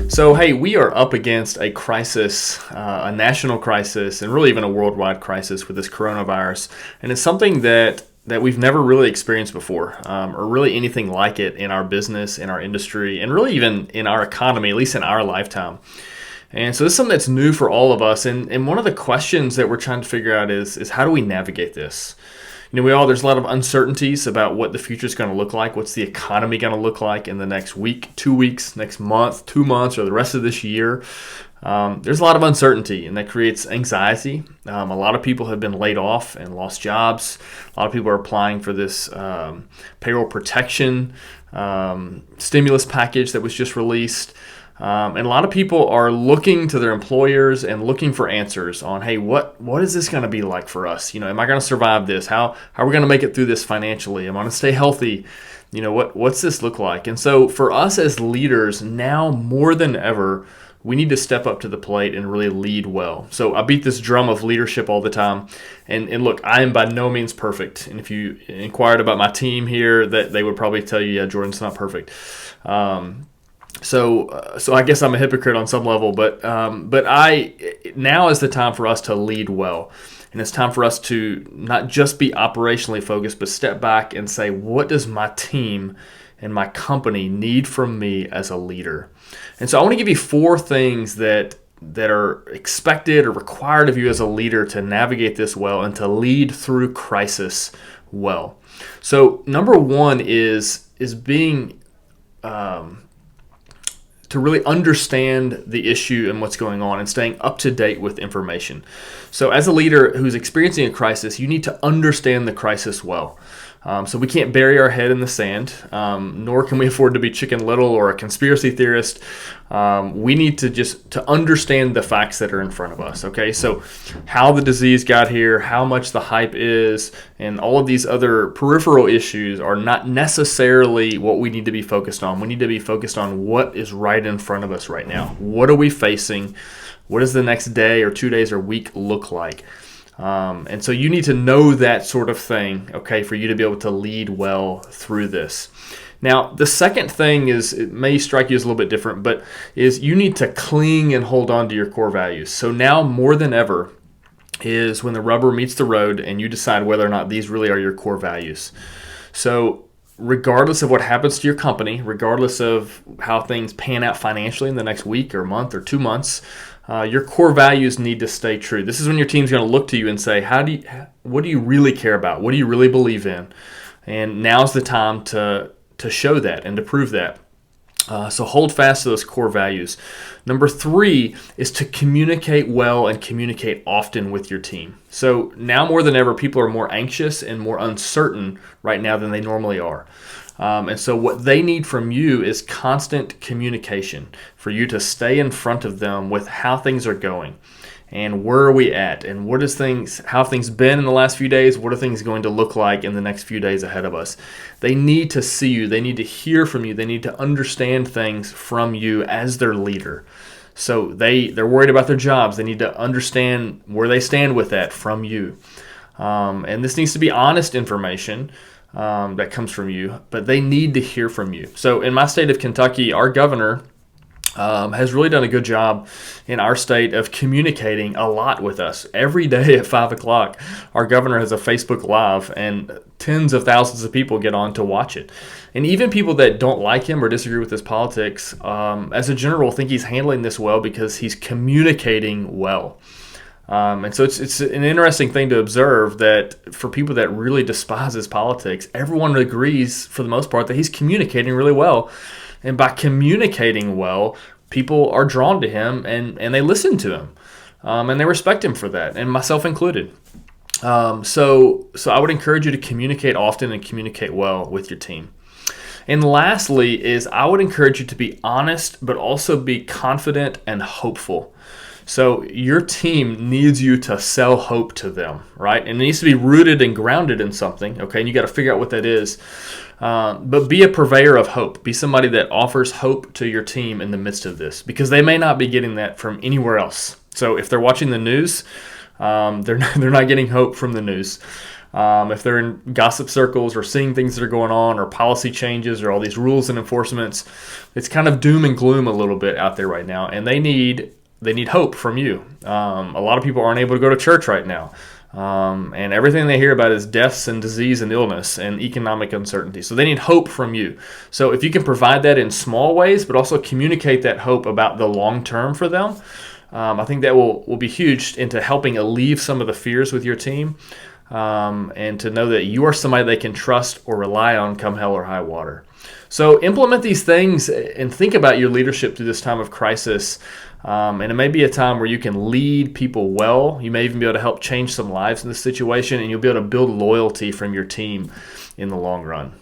So, hey, we are up against a crisis, a national crisis, and really even a worldwide crisis with this coronavirus. And it's something that we've never really experienced before, or really anything like it in our business, in our industry, and really even in our economy, at least in our lifetime. And so this is something that's new for all of us. And one of the questions that we're trying to figure out is how do we navigate this? There's a lot of uncertainties about what the future is going to look like. What's the economy going to look like in the next week, 2 weeks, next month, 2 months, or the rest of this year? There's a lot of uncertainty, and that creates anxiety. A lot of people have been laid off and lost jobs. A lot of people are applying for this payroll protection stimulus package that was just released. And a lot of people are looking to their employers and looking for answers on, hey, what is this going to be like for us? Am I going to survive this? How are we going to make it through this financially? Am I going to stay healthy? What's this look like? And so for us as leaders, now more than ever, we need to step up to the plate and really lead well. So I beat this drum of leadership all the time. And look, I am by no means perfect. And if you inquired about my team here, that they would probably tell you, yeah, Jordan's not perfect. So I guess I'm a hypocrite on some level, but now is the time for us to lead well. And it's time for us to not just be operationally focused, but step back and say, what does my team and my company need from me as a leader? And so I want to give you 4 things that are expected or required of you as a leader to navigate this well and to lead through crisis well. So number 1 is being to really understand the issue and what's going on and staying up to date with information. So as a leader who's experiencing a crisis, you need to understand the crisis well. So we can't bury our head in the sand, nor can we afford to be Chicken Little or a conspiracy theorist. We need to understand the facts that are in front of us, okay? So how the disease got here, how much the hype is, and all of these other peripheral issues are not necessarily what we need to be focused on. We need to be focused on what is right in front of us right now. What are we facing? What does the next day or 2 days or week look like? And so you need to know that sort of thing, okay, for you to be able to lead well through this. Now, the second thing is, it may strike you as a little bit different, but is you need to cling and hold on to your core values. So now more than ever is when the rubber meets the road and you decide whether or not these really are your core values. So regardless of what happens to your company, regardless of how things pan out financially in the next week or month or 2 months, your core values need to stay true. This is when your team's going to look to you and say, what do you really care about? What do you really believe in? And now's the time to show that and to prove that. So hold fast to those core values. Number 3 is to communicate well and communicate often with your team. So now more than ever, people are more anxious and more uncertain right now than they normally are. And so what they need from you is constant communication for you to stay in front of them with how things are going and where are we at and how have things been in the last few days, what are things going to look like in the next few days ahead of us. They need to see you, they need to hear from you, they need to understand things from you as their leader. So they're worried about their jobs, they need to understand where they stand with that from you. And this needs to be honest information that comes from you, but they need to hear from you. So in my state of Kentucky, our governor has really done a good job in our state of communicating a lot with us. Every day at 5 o'clock, our governor has a Facebook Live, and tens of thousands of people get on to watch it. And even people that don't like him or disagree with his politics, as a general, think he's handling this well because he's communicating well. And so it's an interesting thing to observe that for people that really despise his politics, everyone agrees for the most part that he's communicating really well. And by communicating well, people are drawn to him and they listen to him. And they respect him for that, and myself included. So I would encourage you to communicate often and communicate well with your team. And lastly is I would encourage you to be honest, but also be confident and hopeful. So your team needs you to sell hope to them, right? And it needs to be rooted and grounded in something, okay? And you got to figure out what that is. But be a purveyor of hope. Be somebody that offers hope to your team in the midst of this, because they may not be getting that from anywhere else. So if they're watching the news, they're not getting hope from the news. If they're in gossip circles or seeing things that are going on or policy changes or all these rules and enforcements, it's kind of doom and gloom a little bit out there right now, and they need hope from you. A lot of people aren't able to go to church right now. And everything they hear about is deaths and disease and illness and economic uncertainty. So they need hope from you. So if you can provide that in small ways, but also communicate that hope about the long term for them, I think that will be huge into helping alleviate some of the fears with your team, and to know that you are somebody they can trust or rely on come hell or high water. So implement these things and think about your leadership through this time of crisis. And it may be a time where you can lead people well. You may even be able to help change some lives in this situation, and you'll be able to build loyalty from your team in the long run.